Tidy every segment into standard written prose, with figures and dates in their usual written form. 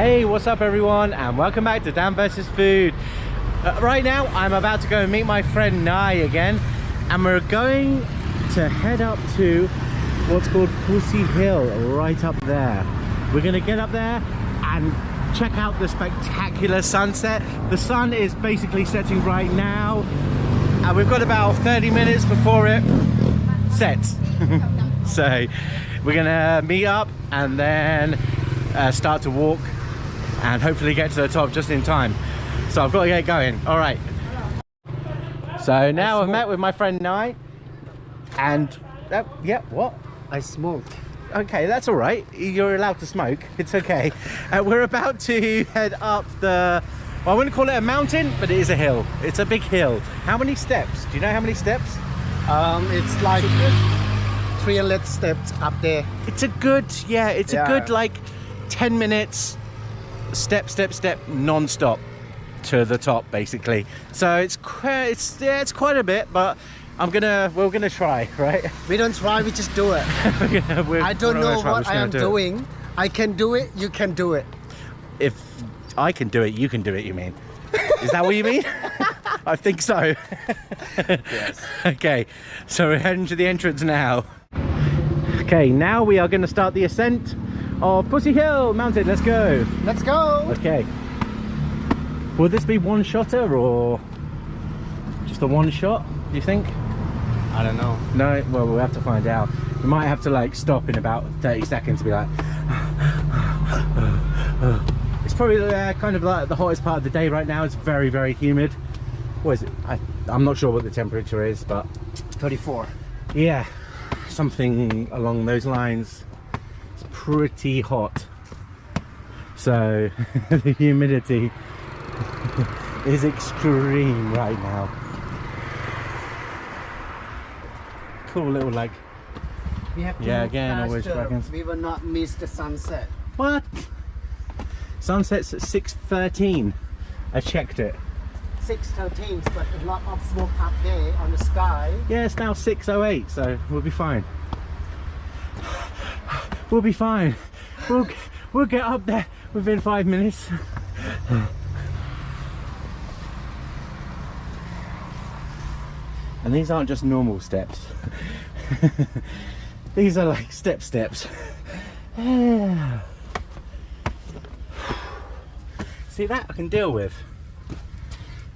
Hey, what's up everyone, and welcome back to Dan vs Food. Right now I'm about to go and meet my friend Nai again, and we're going to head up to what's called Phousi Hill, right up there. We're gonna get up there and check out the spectacular sunset. The sun is basically setting right now, and we've got about 30 minutes before it sets. So we're gonna meet up and then start to walk and hopefully get to the top just in time. So I've got to get going. All right. So now I've met with my friend Nai, and yeah, what? I smoked. Okay, that's all right. You're allowed to smoke. It's okay. We're about to head up the, well, I wouldn't call it a mountain, but it is a hill. It's a big hill. How many steps? Do you know how many steps? It's like 300 steps up there. It's a good, yeah, it's a good like 10 minutes, step, non-stop to the top, basically. So it's quite a bit, but we're gonna try, right? We don't try, we just do it. I don't know what I am doing. I can do it, you can do it. If I can do it, you can do it, you mean? Is that what you mean? I think so. Yes. Okay, so we're heading to the entrance now. Okay, now we are going to start the ascent of Phousi Hill mountain. Let's go. Let's go. Okay. Will this be one shotter or just a one shot, do you think? I don't know. No, well, we'll have to find out. We might have to like stop in about 30 seconds to be like it's probably kind of like the hottest part of the day right now. It's very humid. What is it? I'm not sure what the temperature is, but 34. yeah, something along those lines. It's pretty hot, so the humidity is extreme right now. Cool little like, We have to yeah, move again, always faster. dragons. We will not miss the sunset. What? Sunset's at 6:13. I checked it. 6:13, but a lot of smoke up there on the sky. Yeah, it's now 6:08, so we'll be fine. We'll be fine. We'll get up there within 5 minutes. And these aren't just normal steps. These are like steps. See, that I can deal with.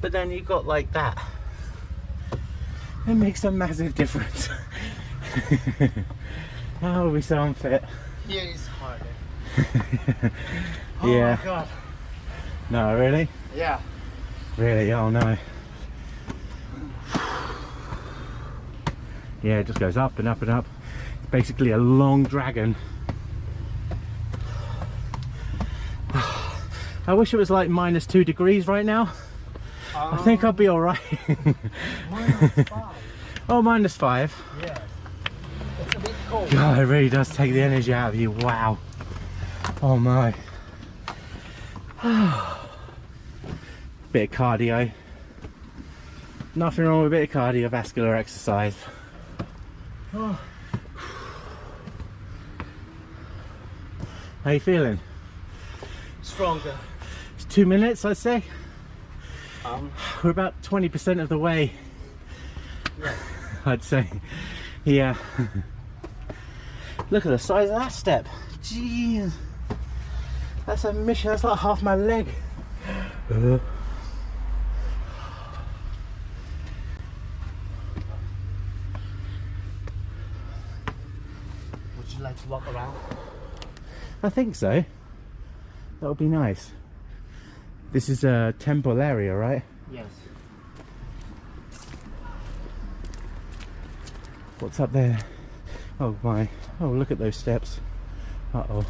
But then you've got like that. It makes a massive difference. Oh, we so unfit. Here is harder. Yeah. Oh my god. No, really? Yeah. Really? Oh no. Yeah, it just goes up and up and up. It's basically a long dragon. I wish it was like -2 degrees right now. I think I'll be alright. -5. Oh, -5. Yes. It's a bit cold. God, it really does take the energy out of you. Wow. Oh my. Bit of cardio. Nothing wrong with a bit of cardiovascular exercise. Oh. How you feeling? Stronger. It's 2 minutes, I'd say. We're about 20% of the way. Yeah. I'd say. Yeah. Look at the size of that step. Jeez. That's a mission. That's like half my leg. Would you like to walk around? I think so. That would be nice. This is a temple area, right? Yes. What's up there? Oh my. Oh, look at those steps. Uh-oh.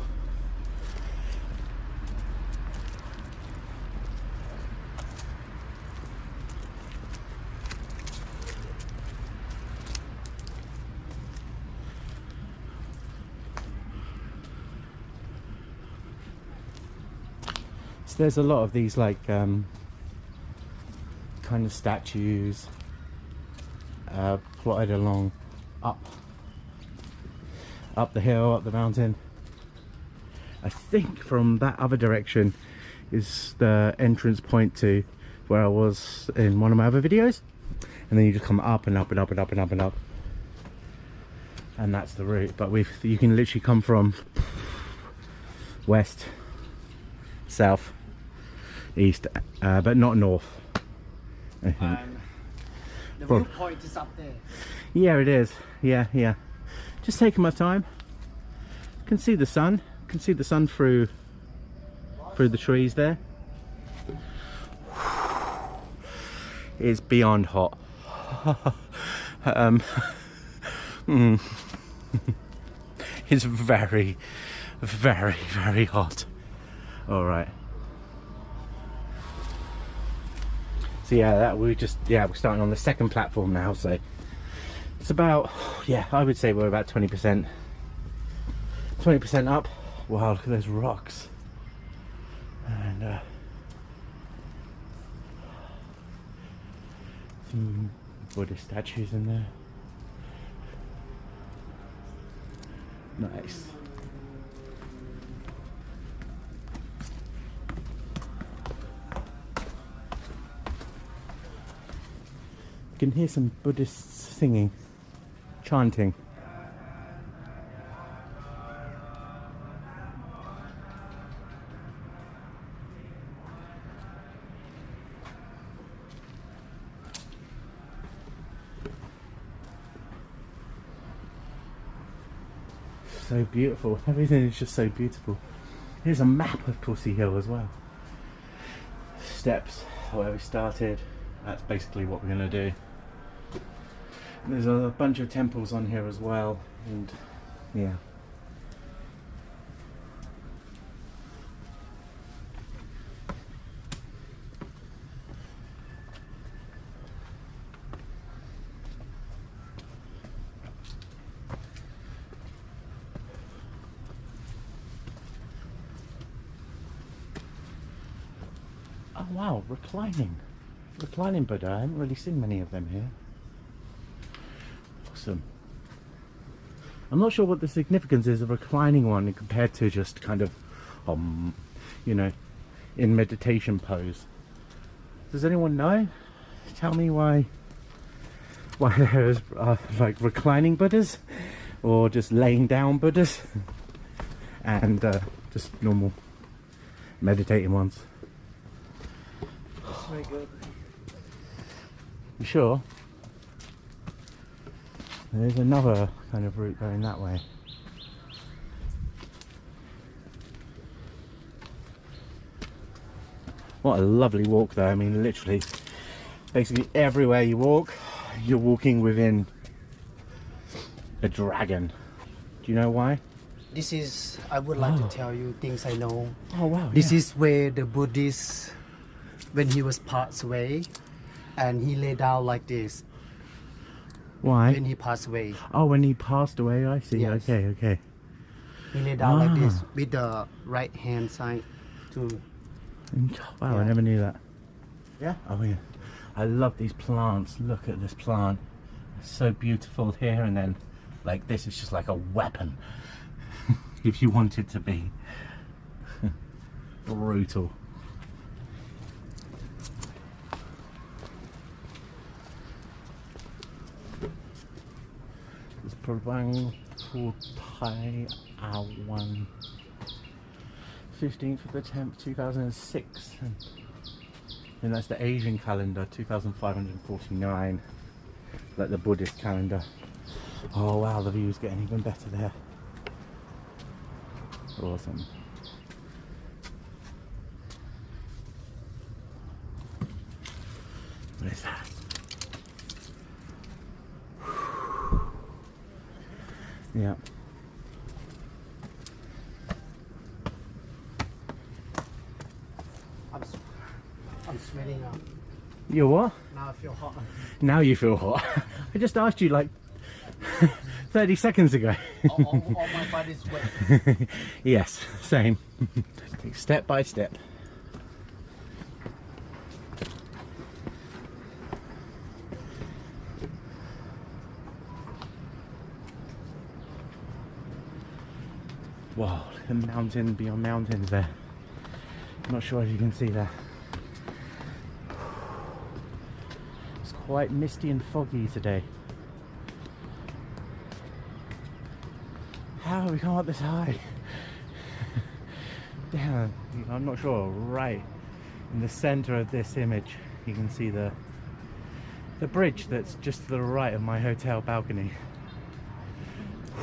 So there's a lot of these like kind of statues plotted along up the hill, up the mountain. I think from that other direction is the entrance point to where I was in one of my other videos, and then you just come up and up and up and up and up and up, and that's the route. But you can literally come from west, south, east, but not north. The viewpoint is up there. Yeah, it is. Yeah, yeah. Just taking my time. Can see the sun. Can see the sun through the trees there. It's beyond hot. It's very, very, very hot. All right. So yeah, we're starting on the second platform now. So it's about, yeah, I would say we're about 20% up. Wow, look at those rocks. And some Buddhist statues in there. Nice. You can hear some Buddhists singing, chanting. So beautiful. Everything is just so beautiful. Here's a map of Phousi Hill as well. Steps where we started. That's basically what we're going to do. There's a bunch of temples on here as well, and yeah. Oh wow, reclining Buddha. I haven't really seen many of them here. Awesome. I'm not sure what the significance is of a reclining one compared to just kind of you know, in meditation pose. Does anyone know? Tell me why there's like reclining Buddhas, or just laying down Buddhas, and just normal meditating ones. That's very good. You sure? There's another kind of route going that way. What a lovely walk though. I mean, literally, basically everywhere you walk, you're walking within a dragon. Do you know why? This is, I would like to tell you things I know. Oh wow. This is where the Buddhist, when he was passed away, and he lay down like this. Why? When he passed away. Oh, when he passed away, I see. Yes. Okay. He lay down like this with the right hand side to. Wow, Yeah. I never knew that. Yeah. Oh yeah. I love these plants. Look at this plant. It's so beautiful here, and then like this is just like a weapon. If you want it to be. Brutal. Luang Prabang Phousi Hill, 15th of the 10th, 2006. And that's the Asian calendar, 2549. Like the Buddhist calendar. Oh wow, the view's getting even better there. Awesome. What is that? Yeah. I'm sweating now. You're what? Now I feel hot. Now you feel hot. I just asked you like 30 seconds ago. all my body's wet. Yes, same. Take step by step. Wow, look the mountain beyond mountains there. I'm not sure if you can see that. It's quite misty and foggy today. How have we come up this high? Damn, I'm not sure. Right in the center of this image, you can see the bridge that's just to the right of my hotel balcony.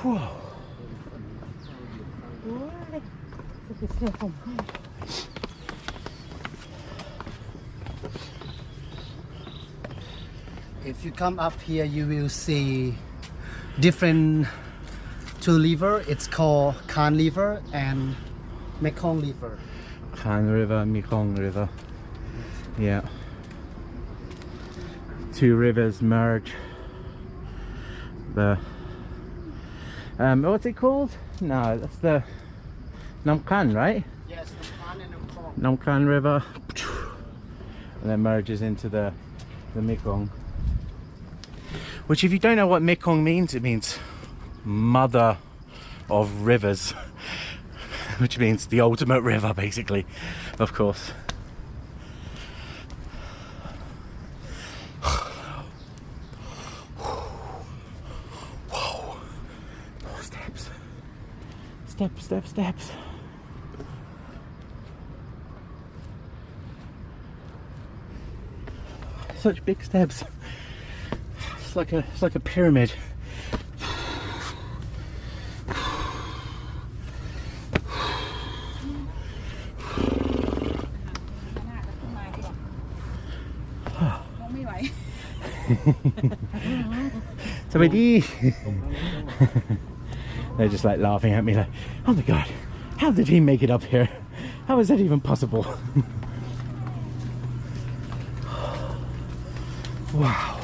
Whoa. If you come up here, you will see different two river. It's called Khan River and Mekong River. Khan River, Mekong River. Yeah. Two rivers merge. The what's it called? No, that's the Nam Khan, right? Yes, the Khan and Mekong. Nam Khan River, and then merges into the Mekong. Which, if you don't know what Mekong means, it means mother of rivers, which means the ultimate river, basically, of course. Whoa. More steps. Steps, steps, steps. Such big steps. It's like a pyramid. Somebody. They're just like laughing at me like, oh my god, how did he make it up here? How is that even possible? Wow.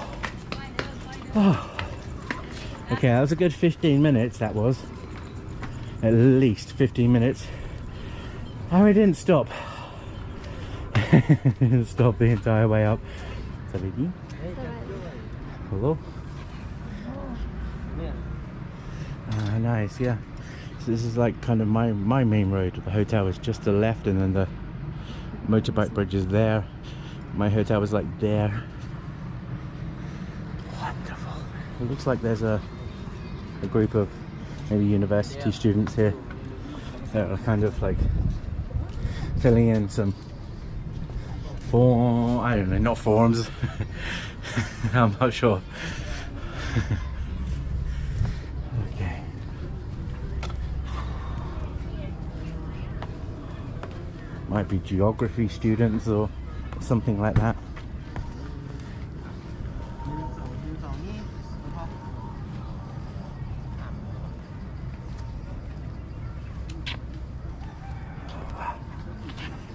Oh. Okay, that was a good 15 minutes, that was. At least 15 minutes. And we didn't stop. Didn't stop the entire way up. Hello? Nice, yeah. So this is like kind of my main road. The hotel is just to the left, and then the motorbike bridge is there. My hotel was like there. Wonderful. It looks like there's a group of maybe university students here that are kind of like filling in some form, I don't know, not forms. I'm not sure. Okay. Might be geography students or something like that.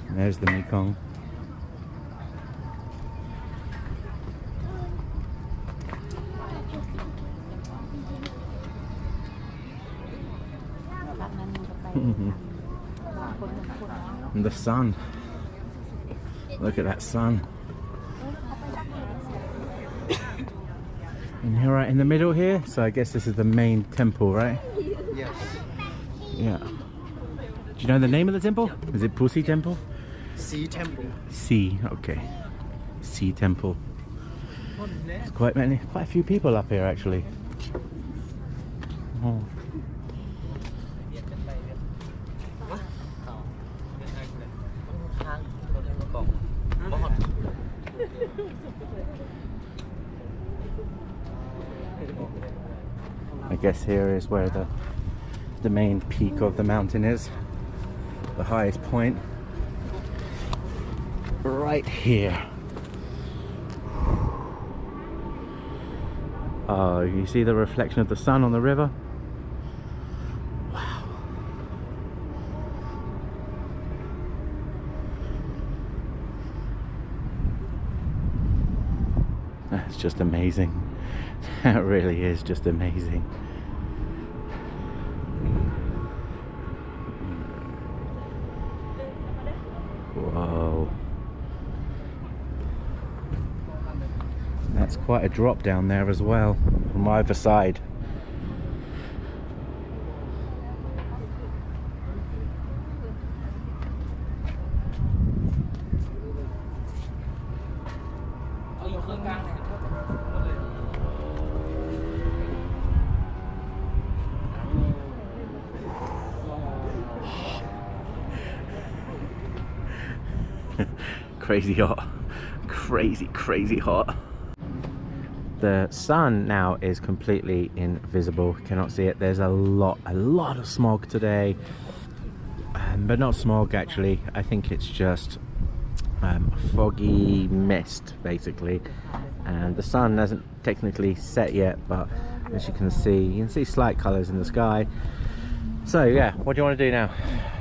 And there's the Mekong. And the sun. Look at that sun. And here, right in the middle here, so I guess this is the main temple, right? Yes. Yeah. Do you know the name of the temple? Is it Phousi Temple? Sea Temple. Sea, okay. Sea Temple. There's quite a few people up here actually. Oh. I guess here is where the main peak of the mountain is. The highest point. Right here. Oh, you see the reflection of the sun on the river? Wow. That's just amazing. That really is just amazing. Whoa. That's quite a drop down there as well, from either side. Crazy hot. Crazy hot. The sun now is completely invisible. Cannot see it. There's a lot of smog today, but not smog actually. I think it's just foggy mist basically, and the sun hasn't technically set yet, but as you can see slight colors in the sky. So yeah, what do you want to do now?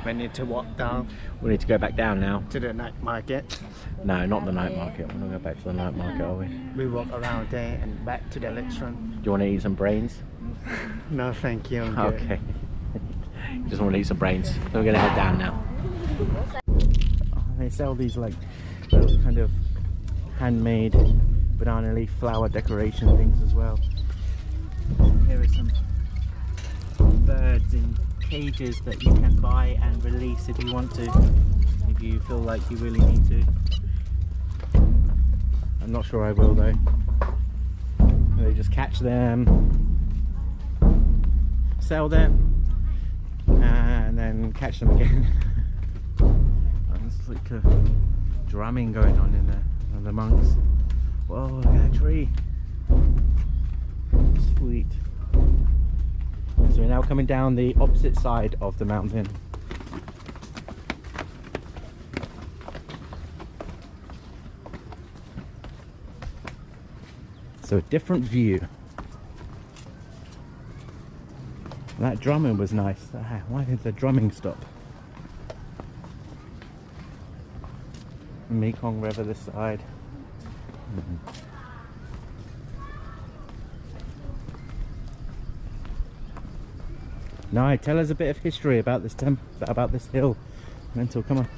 We need to walk down. We need to go back down now To the night market. No, not the night market. We're not going back to the night market, are we? We walk around there and back to the restaurant. Do you want to eat some brains? No, thank you. I'm good. Okay. Just want to eat some brains. So we're going to head down now. Oh, they sell these like little kind of handmade banana leaf flower decoration things as well. Here are some birds in cages that you can buy and release if you want to, if you feel like you really need to. I'm not sure I will though. They just catch them, sell them, and then catch them again. There's like a drumming going on in there. And the monks. Whoa, look at that tree. Sweet. So we're now coming down the opposite side of the mountain. So a different view. That drumming was nice. Why did the drumming stop? Mekong River this side. No, tell us a bit of history about this about this hill. Mental, come on.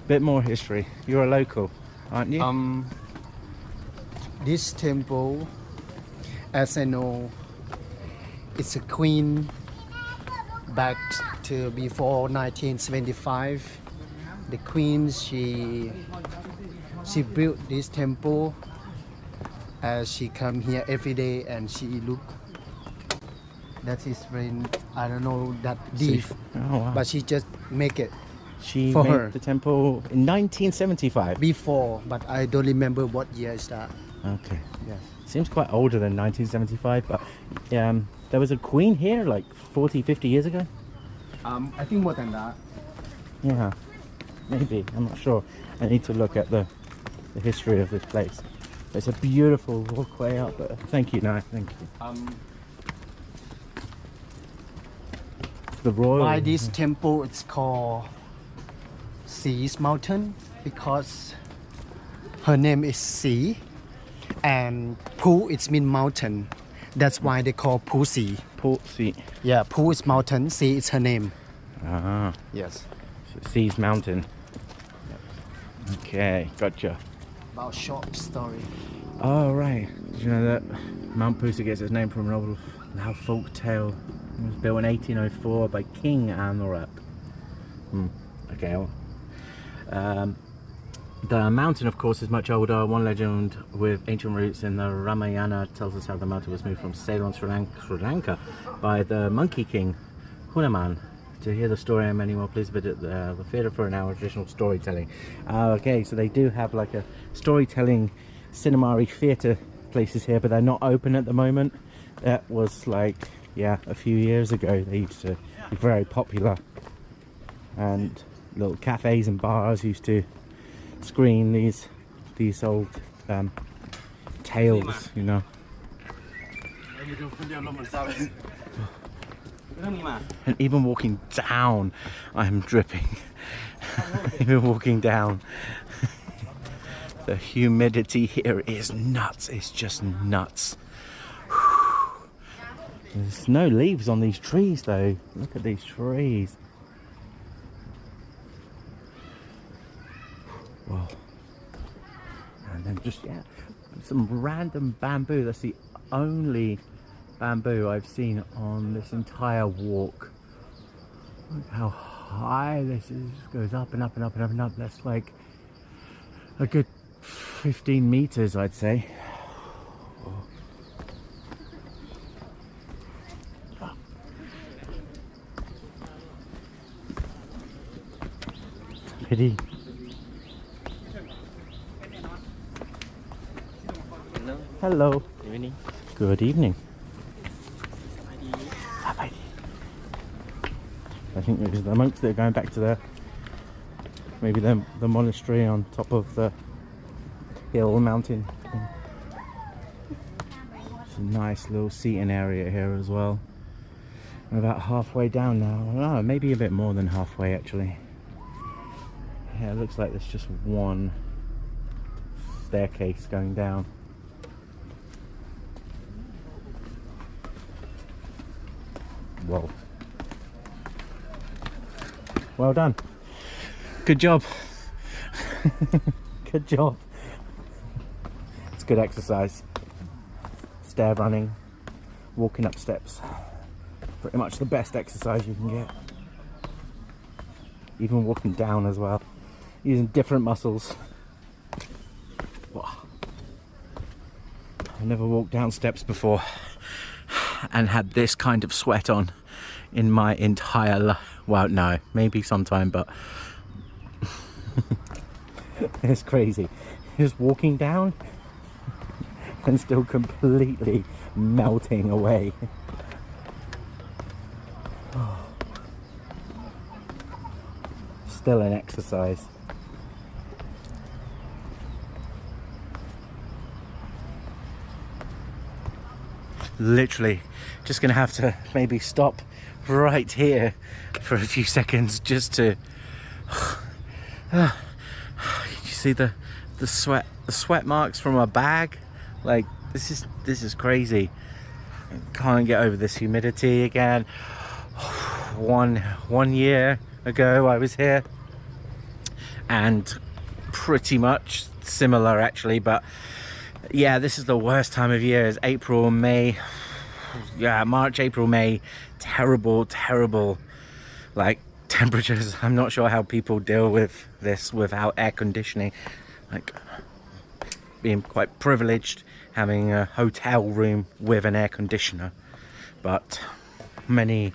Bit more history. You're a local, aren't you? This temple, as I know, it's a queen back to before 1975. The queen, she built this temple as she come here every day and she look. That is when I don't know that deep, Oh, wow. but she just make it. She for made her. the temple in 1975. Before, but I don't remember what year is that. Okay. Yes. Seems quite older than 1975, but there was a queen here like 40-50 years ago. I think more than that. Yeah, maybe, I'm not sure. I need to look at the history of this place. It's a beautiful walkway up. Thank you, no, thank you. The royal. Why this temple it's called Sea's Mountain? Because her name is Sea, and Phu it's mean mountain. That's why they call Phousi. Phousi. Yeah, Phu is mountain, Sea is her name. Ah, Yes. so Sea's Mountain. Okay, gotcha. About short story. Oh, right. Did you know that Mount Phousi gets its name from an old now folk tale? It was built in 1804 by King Anurap. Okay. Well, the mountain, of course, is much older. One legend with ancient roots in the Ramayana tells us how the mountain was moved from Ceylon, Sri Lanka, by the Monkey King, Hanuman. To hear the story and many more, please visit the theatre for an hour of traditional storytelling. Okay, so they do have like a storytelling cinema-y theatre places here, but they're not open at the moment. That was like, yeah, a few years ago. They used to be very popular, and little cafes and bars used to screen these old tales, you know. And even walking down, I'm dripping. Even walking down. The humidity here is nuts. It's just nuts. There's no leaves on these trees though. Look at these trees. Whoa. And then just, yeah, some random bamboo. That's the only bamboo I've seen on this entire walk. Look how high this is. It goes up and up and up and up and up. That's like a good 15 meters, I'd say. Pity Hello. Evening. Good evening. I think it was the monks that are going back to their, maybe the monastery on top of the hill mountain. It's a nice little seating area here as well. We're about halfway down now. Oh, maybe a bit more than halfway actually. Yeah, it looks like there's just one staircase going down. Whoa. Well done. Good job. Good job. It's good exercise. Stair running, walking up steps. Pretty much the best exercise you can get. Even walking down as well. Using different muscles. Wow. I've never walked down steps before and had this kind of sweat on in my entire life. Well, no, maybe sometime, but it's crazy. Just walking down and still completely melting away. Still an exercise. Literally just gonna have to maybe stop right here for a few seconds just to you see the sweat marks from my bag. Like this is crazy. Can't get over this humidity again. One year ago I was here and pretty much similar actually, but yeah, this is the worst time of year. It's April, May. Yeah, March, April, May. Terrible like temperatures. I'm not sure how people deal with this without air conditioning. Like being quite privileged having a hotel room with an air conditioner, but many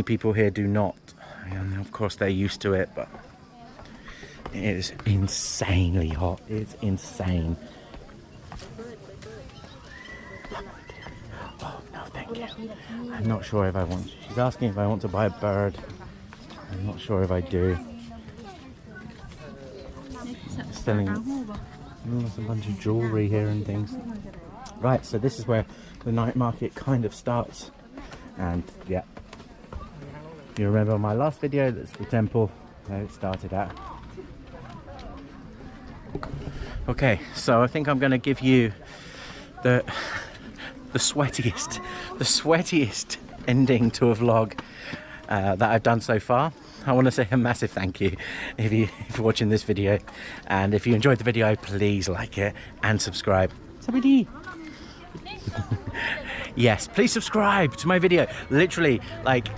people here do not, and of course they're used to it, but it is insanely hot. It's insane. Oh no, thank you. I'm not sure if I want, she's asking if I want to buy a bird. I'm not sure if I do. Selling there's a bunch of jewelry here and things. Right, so this is where the night market kind of starts, and yeah, you remember my last video, that's the temple where it started at. Okay, so I think I'm going to give you the sweatiest ending to a vlog that I've done so far. I want to say a massive thank you if you're watching this video, and if you enjoyed the video, please like it and subscribe. Somebody. Yes, please subscribe to my video. Literally, like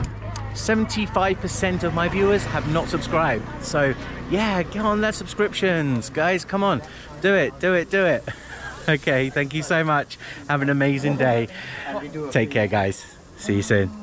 75% of my viewers have not subscribed, so yeah, get on that subscriptions, guys. Come on, do it. Okay, thank you so much. Have an amazing day. Take care, guys. See you soon.